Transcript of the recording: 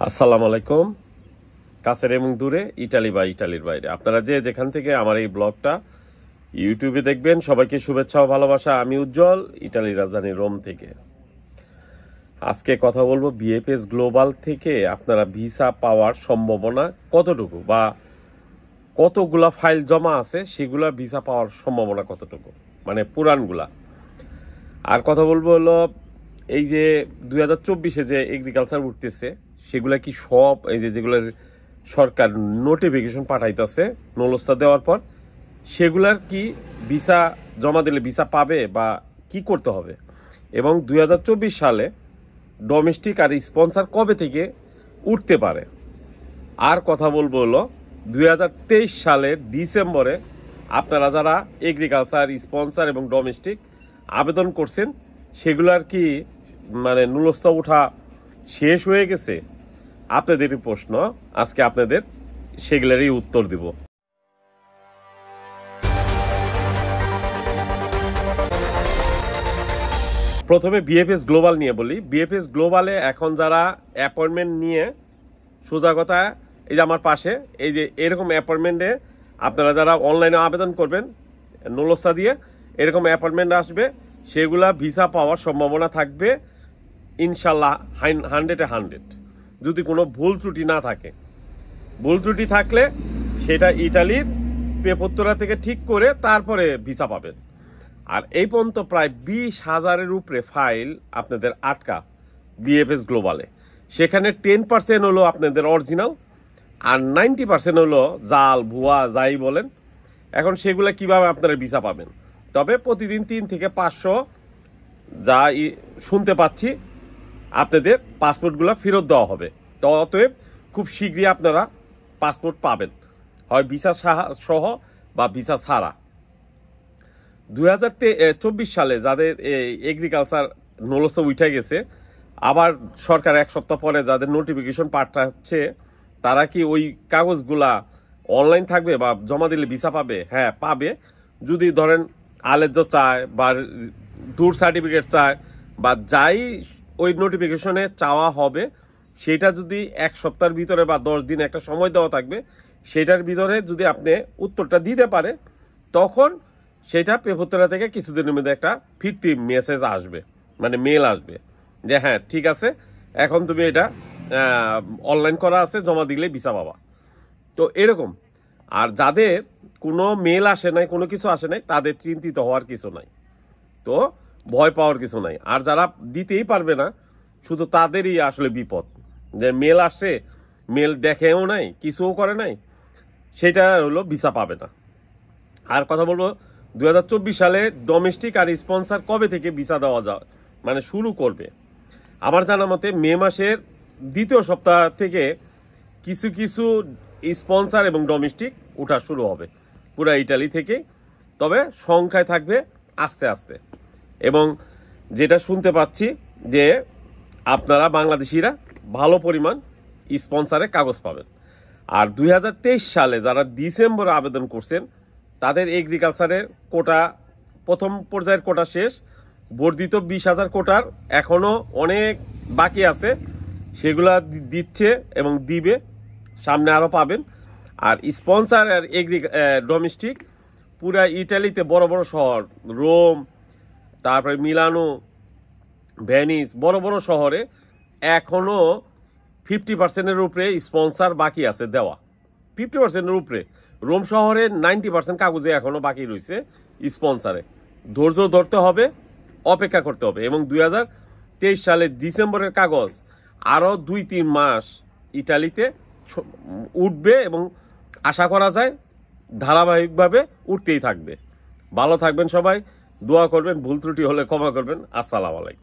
আসসালামু আলাইকুম। কাছের এবং দূরে, ইটালি বা ইটালির বাইরে, আপনারা যে যেখান থেকে আমার এই ব্লগটা ইউটিউবে দেখবেন, সবাইকে শুভেচ্ছা ও ভালোবাসা। আমি উজ্জ্বল, ইটালির রাজধানী রোম থেকে। আজকে কথা বলবো বিএফএস গ্লোবাল থেকে আপনারা ভিসা পাওয়ার সম্ভাবনা কতটুকু, বা কতগুলা ফাইল জমা আছে সেগুলা ভিসা পাওয়ার সম্ভাবনা কতটুকু, মানে পুরানগুলা। আর কথা বলবো হলো এই যে 2024-এ যে এগ্রিকালচার উঠতেছে সেগুলা কি সব, এই যে যেগুলো সরকার নোটিফিকেশন পাঠাইতেছে নলস্তা দেওয়ার পর, সেগুলার কি ভিসা জমা দিলে ভিসা পাবে বা কি করতে হবে, এবং 2024 সালে ডোমেস্টিক আর স্পন্সর কবে থেকে উঠতে পারে। আর কথা বলবো হলো 2023 সালের ডিসেম্বরে আপনারা যারা এগ্রিকালচার, স্পন্সর এবং ডোমেস্টিক আবেদন করছেন সেগুলার কি মানে নুলস্তা উঠা শেষ হয়ে গেছে? আপনাদেরই প্রশ্ন, আজকে আপনাদের সেগুলারই উত্তর দিব। প্রথমে বিএফএস গ্লোবাল নিয়ে বলি। বিএফএস গ্লোবালে এখন যারা অ্যাপয়েন্টমেন্ট নিয়ে, সোজা কথা এই যে আমার পাশে এই যে এরকম অ্যাপয়েন্টমেন্টে আপনারা যারা অনলাইনে আবেদন করবেন নুলস্তা দিয়ে, এরকম অ্যাপয়েন্টমেন্ট আসবে, সেগুলা ভিসা পাওয়ার সম্ভাবনা থাকবে ইনশাল্লাহ 100-100, যদি কোনো ভুল ত্রুটি না থাকে। ভুল ত্রুটি থাকলে সেটা ইটালির পেপত্তরা থেকে ঠিক করে তারপরে ভিসা পাবেন। আর এই পর্যন্ত প্রায় 20,000-এর উপরে ফাইল আপনাদের আটকা বিএফএস গ্লোবালে। সেখানে 10% হলো আপনাদের অরিজিনাল, আর 90% হলো জাল, ভুয়া, যাই বলেন। এখন সেগুলো কিভাবে আপনারা ভিসা পাবেন? তবে প্রতিদিন 3 থেকে 500 যা শুনতে পাচ্ছি আপনাদের পাসপোর্টগুলো ফেরত দেওয়া হবে। তো অতএব খুব শীঘ্রই আপনারা পাসপোর্ট পাবেন, হয় ভিসা সহ বা ভিসা ছাড়া। 2024 সালে যাদের এগ্রিকালচার নলস্তা উঠে গেছে, আবার সরকার 1 সপ্তাহ পরে যাদের নোটিফিকেশন পাঠাচ্ছে, তারা কি ওই কাগজগুলা অনলাইন থাকবে বা জমা দিলে ভিসা পাবে? হ্যাঁ, পাবে। যদি ধরেন আলেজ্য চায় বা দূর সার্টিফিকেট চায় বা যাই ওই নোটিফিকেশনে চাওয়া হবে, সেটা যদি 1 সপ্তাহের ভিতরে বা 10 দিন একটা সময় দেওয়া থাকবে, সেটার ভিতরে যদি আপনি উত্তরটা দিতে পারে, তখন সেটা পেপত্তরা থেকে কিছুদিনের মধ্যে একটা ফিরতি মেসেজ আসবে, মানে মেল আসবে যে হ্যাঁ ঠিক আছে, এখন তুমি এটা অনলাইন করা আছে, জমা দিলে ভিসা পাবা। তো এরকম। আর যাদের কোনো মেল আসে নাই, কোনো কিছু আসে নাই, তাদের চিন্তিত হওয়ার কিছু নাই, তো ভয় পাওয়ার কিছু নাই। আর যারা দিতেই পারবে না, শুধু তাদেরই আসলে বিপদ, যে মেল আসছে, মেল দেখেও নাই, কিছুও করে নাই, সেটা হলো ভিসা পাবে না। আর কথা বলবো 2024 সালে ডোমেস্টিক আর স্পন্সর কবে থেকে ভিসা দেওয়া যায়, মানে শুরু করবে। আমার জানা মতে মে মাসের 2য় সপ্তাহ থেকে কিছু কিছু স্পন্সর এবং ডোমেস্টিক ওঠা শুরু হবে পুরা ইটালি থেকে। তবে সংখ্যায় থাকবে আস্তে আস্তে। এবং যেটা শুনতে পাচ্ছি যে আপনারা বাংলাদেশিরা ভালো পরিমাণ স্পন্সরে কাগজ পাবেন। আর 2023 সালে যারা ডিসেম্বরে আবেদন করছেন, তাদের এগ্রিকালচারের কোটা, প্রথম পর্যায়ের কোটা শেষ, বর্ধিত 20,000 কোটার এখনো অনেক বাকি আছে, সেগুলা দিচ্ছে এবং দিবে, সামনে আরো পাবেন। আর স্পন্সর আর ডোমেস্টিক পুরা ইটালিতে বড় বড় শহর, রোম, তারপরে মিলানো, ভেনিস, বড় বড় শহরে এখনো 50%-এর উপরে স্পন্সর বাকি আছে দেওয়া। 50%-এর উপরে। রোম শহরে 90% কাগজে এখনো বাকি রয়েছে স্পন্সরে। ধৈর্য ধরতে হবে, অপেক্ষা করতে হবে। এবং 2023 সালের ডিসেম্বরের কাগজ আরো 2-3 মাস ইটালিতে উঠবে এবং আশা করা যায় ধারাবাহিকভাবে উঠতেই থাকবে। ভালো থাকবেন সবাই, দোয়া করবেন, ভুল ত্রুটি হলে ক্ষমা করবেন। আসসালামু আলাইকুম।